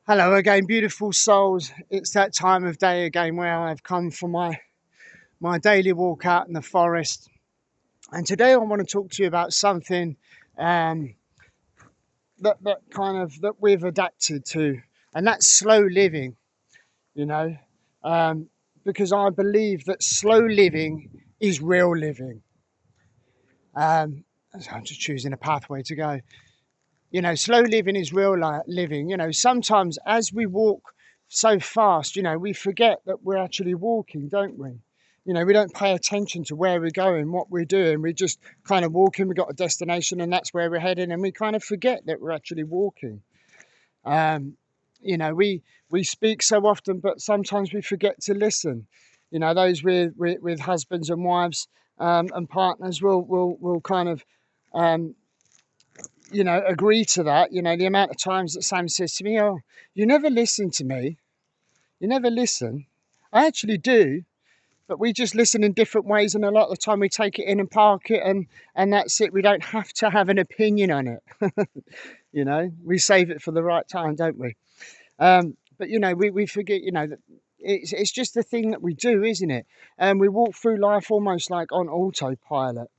Hello again, beautiful souls. It's that time of day again where I've come for my daily walk out in the forest. And today I want to talk to you about something um, that we've adapted to, and that's slow living. You know, um, because I believe that slow living is real living. So I'm just choosing a pathway to go. Slow living is real living. Sometimes as we walk so fast, we forget that we're actually walking, don't we? We don't pay attention to where we're going, what we're doing. We're just kind of walking. We've got a destination and that's where we're heading. And we kind of forget that we're actually walking. Um, we speak so often, but sometimes we forget to listen. Those with husbands and wives and partners will kind of um, agree to that. The amount of times that Sam says to me, "Oh, you never listen to me. You never listen." I actually do, but we just listen in different ways, and a lot of the time we take it in and park it, and that's it. We don't have to have an opinion on it. We save it for the right time, don't we? But we forget. That it's just the thing that we do, isn't it? And we walk through life almost like on autopilot.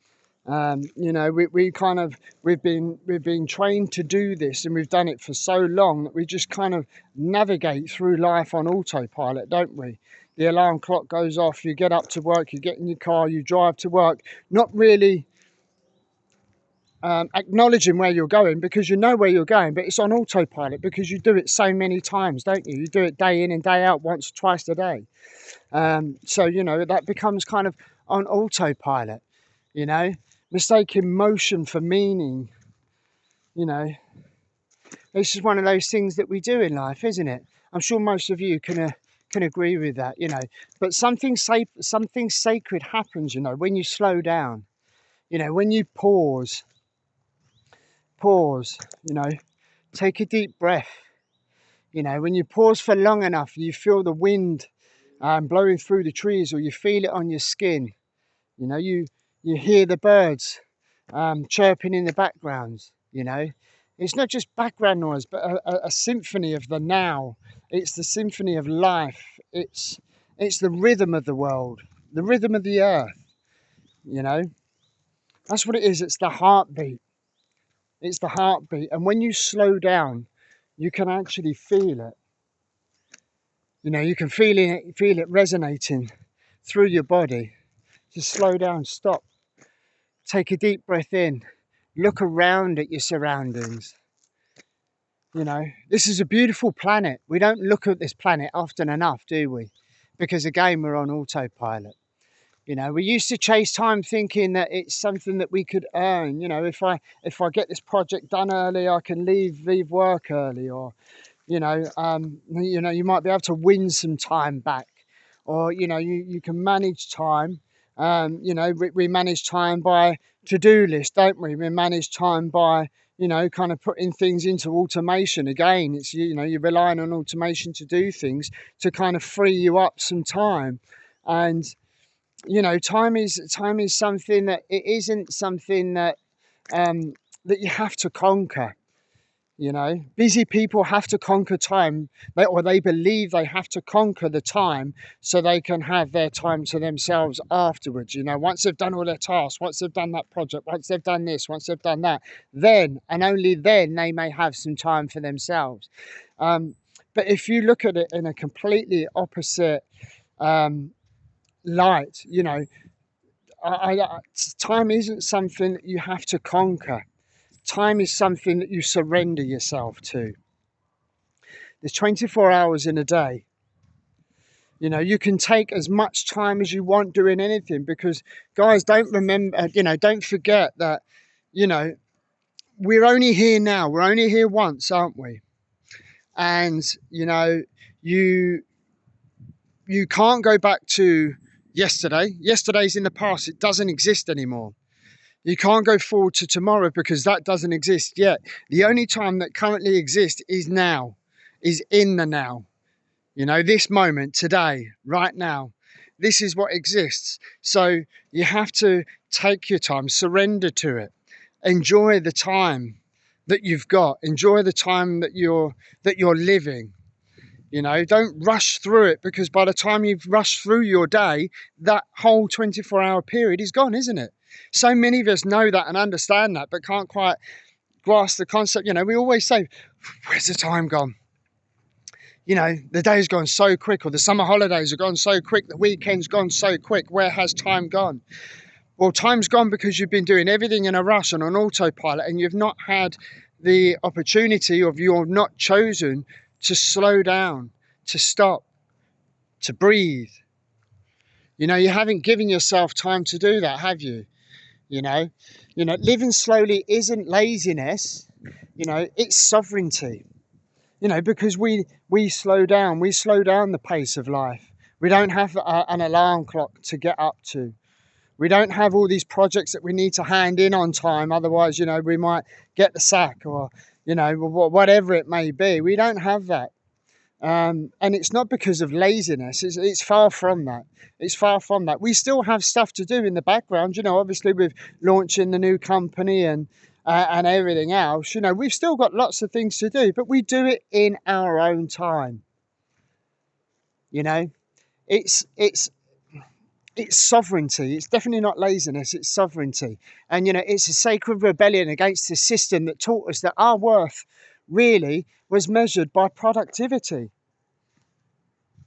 We've been trained to do this, and we've done it for so long that we just kind of navigate through life on autopilot, don't we? The alarm clock goes off, you get up to work, you get in your car, you drive to work, not really acknowledging where you're going, because you know where you're going, but it's on autopilot because you do it so many times, don't you? You do it day in and day out, once or twice a day. So that becomes kind of on autopilot. you know Mistaking motion for meaning. you know it's just one of those things that we do in life, isn't it? I'm sure most of you can agree with that. But something sacred happens, when you slow down, when you pause, take a deep breath. When you pause for long enough, you feel the wind blowing through the trees, or you feel it on your skin. You hear the birds chirping in the background. It's not just background noise, but a symphony of the now. It's the symphony of life. It's the rhythm of the world, the rhythm of the earth. You know, that's what it is. It's the heartbeat. It's the heartbeat. And when you slow down, you can actually feel it. You can feel it resonating through your body. Just slow down, stop, take a deep breath in, look around at your surroundings. This is a beautiful planet. We don't look at this planet often enough, do we? Because again, we're on autopilot. We used to chase time thinking that it's something that we could earn. If I get this project done early, I can leave work early, or you might be able to win some time back, or you can manage time. We manage time by to-do list, don't we? We manage time by kind of putting things into automation. Again, it's you're relying on automation to do things to kind of free you up some time. And time is something that it isn't something that you have to conquer. Busy people have to conquer time, or they believe they have to conquer the time so they can have their time to themselves afterwards. Once they've done all their tasks, once they've done that project, once they've done this, once they've done that, then and only then they may have some time for themselves. But if you look at it in a completely opposite light, time isn't something that you have to conquer. Time is something that you surrender yourself to. There's 24 hours in a day. You can take as much time as you want doing anything, because guys, don't forget that, we're only here now. We're only here once, aren't we? And, you can't go back to yesterday. Yesterday's in the past. It doesn't exist anymore. You can't go forward to tomorrow, because that doesn't exist yet. The only time that currently exists is now, is in the now. This moment, today, right now. This is what exists. So you have to take your time, surrender to it, enjoy the time. that you've got. Enjoy the time that you're living. You know, don't rush through it, because by the time you've rushed through your day, that whole 24-hour period is gone, isn't it? So many of us know that and understand that, but can't quite grasp the concept. You know, we always say, where's the time gone? You know, the day's gone so quick, or the summer holidays have gone so quick, the weekend's gone so quick. Where has time gone? Well, time's gone because you've been doing everything in a rush and on autopilot, and you've not had the opportunity, or you've not chosen to slow down, to stop, to breathe. You know, you haven't given yourself time to do that, have you? You know, living slowly isn't laziness. You know, it's sovereignty. You know, because we slow down the pace of life. We don't have an alarm clock to get up to. We don't have all these projects that we need to hand in on time. Otherwise, you know, we might get the sack, or, you know, whatever it may be. We don't have that. And it's not because of laziness. It's far from that. It's far from that. We still have stuff to do in the background. You know, obviously with launching the new company and everything else, you know, we've still got lots of things to do, but we do it in our own time. You know, it's sovereignty. It's definitely not laziness. It's sovereignty. And, you know, it's a sacred rebellion against the system that taught us that our worth really was measured by productivity.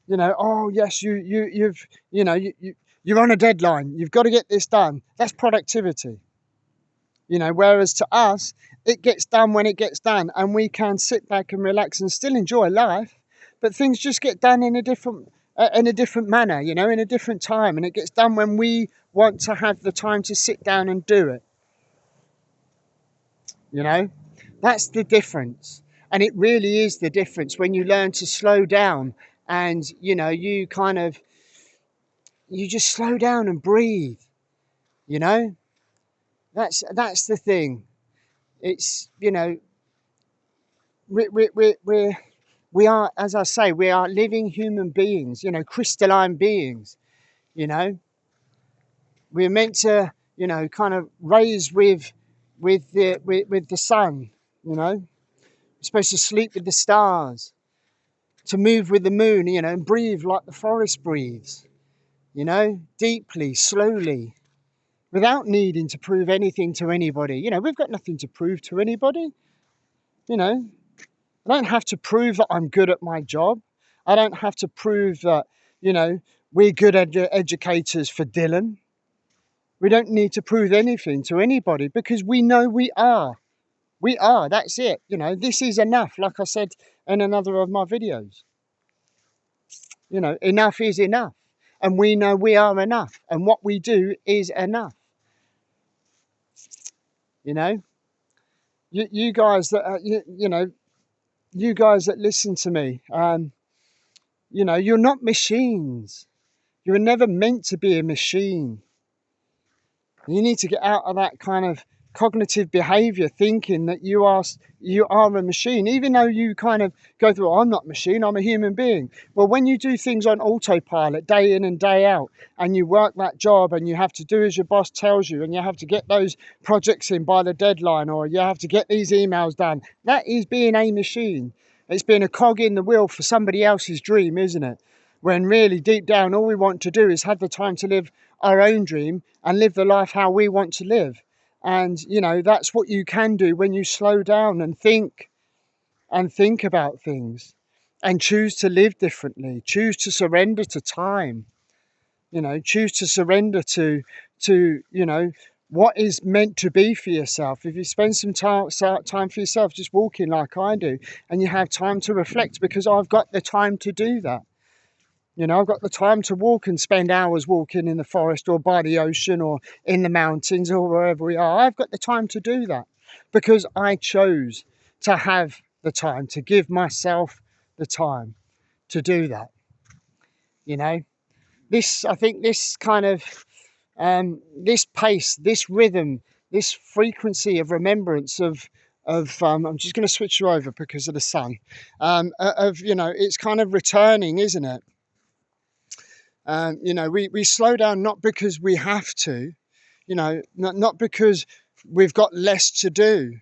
You know, oh yes, you're on a deadline. You've got to get this done. That's productivity. You know, whereas to us, it gets done when it gets done, and we can sit back and relax and still enjoy life, but things just get done in a different manner. You know, in a different time, and it gets done when we want to have the time to sit down and do it. You know, that's the difference. And it really is the difference when you learn to slow down, and, you know, you just slow down and breathe. You know, that's the thing. It's, you know, we are, as I say, we are living human beings, you know, crystalline beings. You know, we're meant to, you know, kind of raise with the sun. You know, we're supposed to sleep with the stars, to move with the moon, you know, and breathe like the forest breathes. You know, deeply, slowly, without needing to prove anything to anybody. You know, we've got nothing to prove to anybody. You know, I don't have to prove that I'm good at my job. I don't have to prove that, you know, we're good educators for Dylan. We don't need to prove anything to anybody, because we know we are. We are. That's it. You know, this is enough. Like I said in another of my videos, you know, enough is enough. And we know we are enough. And what we do is enough. You know, you guys that, you know, you guys that listen to me, you know, you're not machines. You were never meant to be a machine. You need to get out of that kind of cognitive behavior, thinking that you are a machine, even though you kind of go through, I'm not a machine, I'm a human being. Well, when you do things on autopilot day in and day out, and you work that job, and you have to do as your boss tells you, and you have to get those projects in by the deadline, or you have to get these emails done, that is being a machine. It's being a cog in the wheel for somebody else's dream, isn't it? When really deep down, all we want to do is have the time to live our own dream and live the life how we want to live. And, you know, that's what you can do when you slow down and think about things, and choose to live differently, choose to surrender to time, you know, choose to surrender to, you know, what is meant to be for yourself. If you spend some time for yourself, just walking like I do, and you have time to reflect, because I've got the time to do that. You know, I've got the time to walk and spend hours walking in the forest, or by the ocean, or in the mountains, or wherever we are. I've got the time to do that, because I chose to have the time, to give myself the time to do that. You know, I think this kind of, this pace, this rhythm, this frequency of remembrance of I'm just going to switch you over because of the sun, you know, it's kind of returning, isn't it? You know, we slow down not because we have to, you know, not because we've got less to do,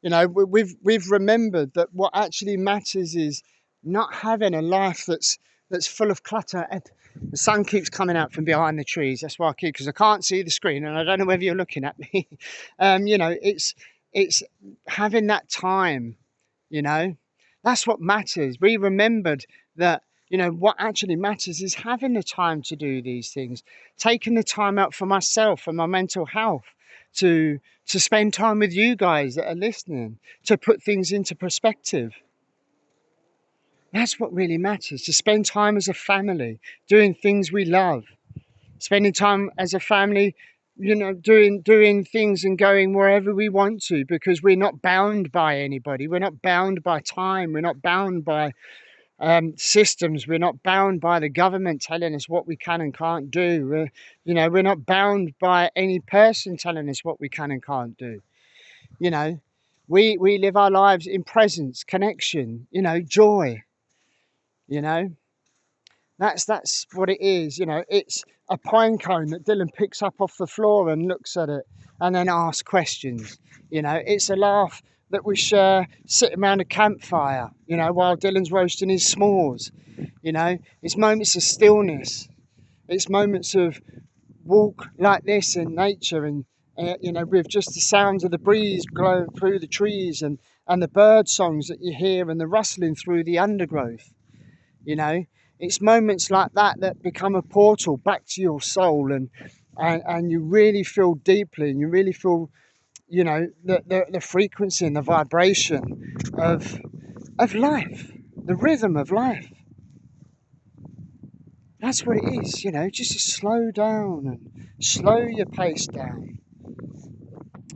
You know, we've remembered that what actually matters is not having a life that's full of clutter. And the sun keeps coming out from behind the trees. That's why I keep, because I can't see the screen, and I don't know whether you're looking at me. You know, it's having that time. You know, that's what matters. We remembered that. You know, what actually matters is having the time to do these things, taking the time out for myself and my mental health, to spend time with you guys that are listening, to put things into perspective. That's what really matters, to spend time as a family, doing things we love, spending time as a family, you know, doing things and going wherever we want to, because we're not bound by anybody. We're not bound by time. We're not bound by systems. We're not bound by the government telling us what we can and can't do. You know, we're not bound by any person telling us what we can and can't do. You know, we live our lives in presence, connection, you know, joy. You know, that's what it is. You know, it's a pine cone that Dylan picks up off the floor and looks at it and then asks questions. You know, it's a laugh that we share sitting around a campfire, you know, while Dylan's roasting his s'mores. You know, it's moments of stillness. It's moments of walk like this in nature, and you know, with just the sounds of the breeze blowing through the trees, and the bird songs that you hear, and the rustling through the undergrowth. You know, it's moments like that that become a portal back to your soul, and you really feel deeply, and you really feel, you know, the frequency and the vibration of life, the rhythm of life. That's what it is, you know, just to slow down and slow your pace down.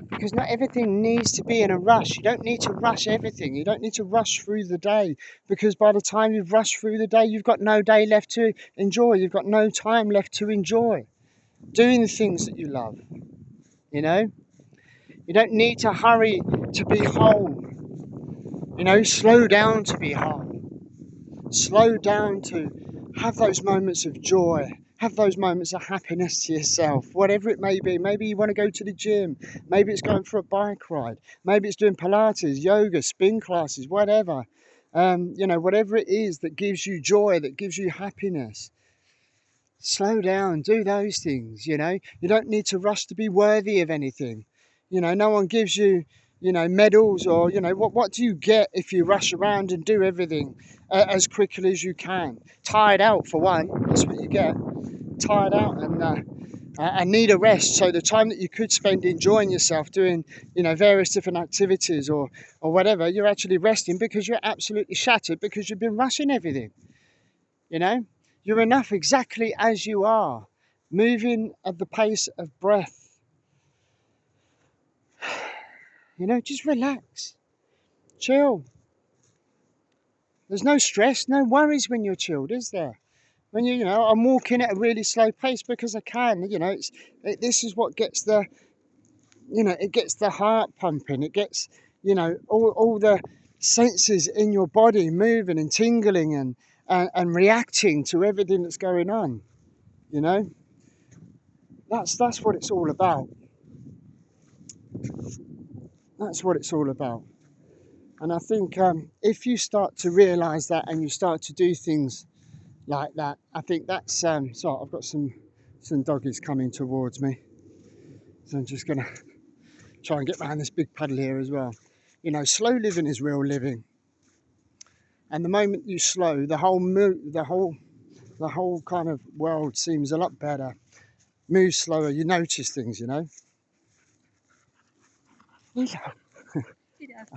Because not everything needs to be in a rush. You don't need to rush everything. You don't need to rush through the day, because by the time you've rushed through the day, you've got no day left to enjoy. You've got no time left to enjoy doing the things that you love. You know, you don't need to hurry to be whole. You know, slow down to be whole. Slow down to have those moments of joy, have those moments of happiness to yourself, whatever it may be. Maybe you want to go to the gym, maybe it's going for a bike ride, maybe it's doing Pilates, yoga, spin classes, whatever. You know, whatever it is that gives you joy, that gives you happiness. Slow down, do those things. You know, you don't need to rush to be worthy of anything. You know, no one gives you, you know, medals, or, you know, what do you get if you rush around and do everything as quickly as you can? Tired out, for one. That's what you get. Tired out, and need a rest. So the time that you could spend enjoying yourself, doing, you know, various different activities or whatever, you're actually resting because you're absolutely shattered, because you've been rushing everything. You know, you're enough exactly as you are, moving at the pace of breath. You know, just relax, chill. There's no stress, no worries when you're chilled, is there? When you know, I'm walking at a really slow pace because I can. You know, this is what gets the, you know, it gets the heart pumping. It gets, you know, all the senses in your body moving and tingling and reacting to everything that's going on. You know, that's what it's all about. That's what it's all about. And I think if you start to realise that, and you start to do things like that, I think that's so I've got some doggies coming towards me, so I'm just gonna try and get behind this big puddle here as well. You know, slow living is real living, and the moment you slow, the whole kind of world seems a lot better. Move slower, you notice things, you know. Hello.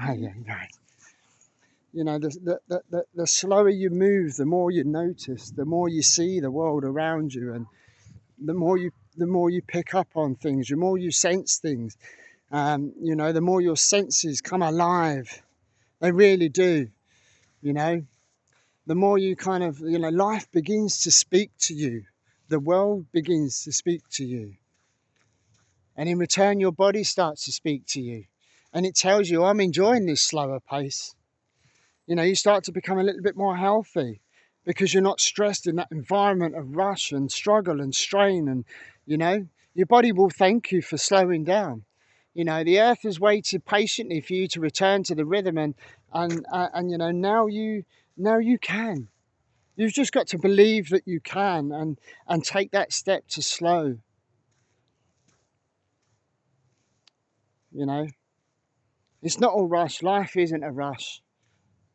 Oh, yeah, right. You know, the slower you move, the more you notice, the more you see the world around you, and the more you pick up on things, the more you sense things. You know, the more your senses come alive. They really do. You know, the more you kind of, you know, life begins to speak to you. The world begins to speak to you. And in return, your body starts to speak to you. And it tells you, I'm enjoying this slower pace. You know, you start to become a little bit more healthy, because you're not stressed in that environment of rush and struggle and strain. And, you know, your body will thank you for slowing down. You know, the earth has waited patiently for you to return to the rhythm, and you know, now you can. You've just got to believe that you can, and take that step to slow. You know, it's not all rush. Life isn't a rush.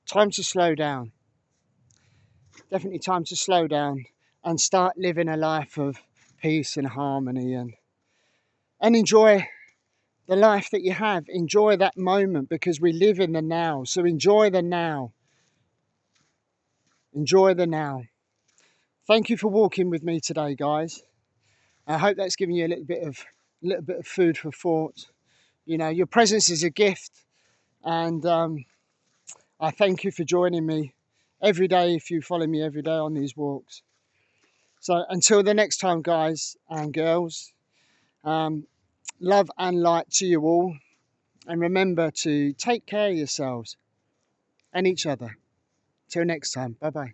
Time to slow down. Definitely time to slow down and start living a life of peace and harmony, and enjoy the life that you have. Enjoy that moment, because we live in the now. So enjoy the now. Enjoy the now. Thank you for walking with me today, guys. I hope that's given you a little bit of food for thought. You know, your presence is a gift, and I thank you for joining me every day if you follow me every day on these walks. So until the next time, guys and girls, love and light to you all, and remember to take care of yourselves and each other. Till next time, bye bye.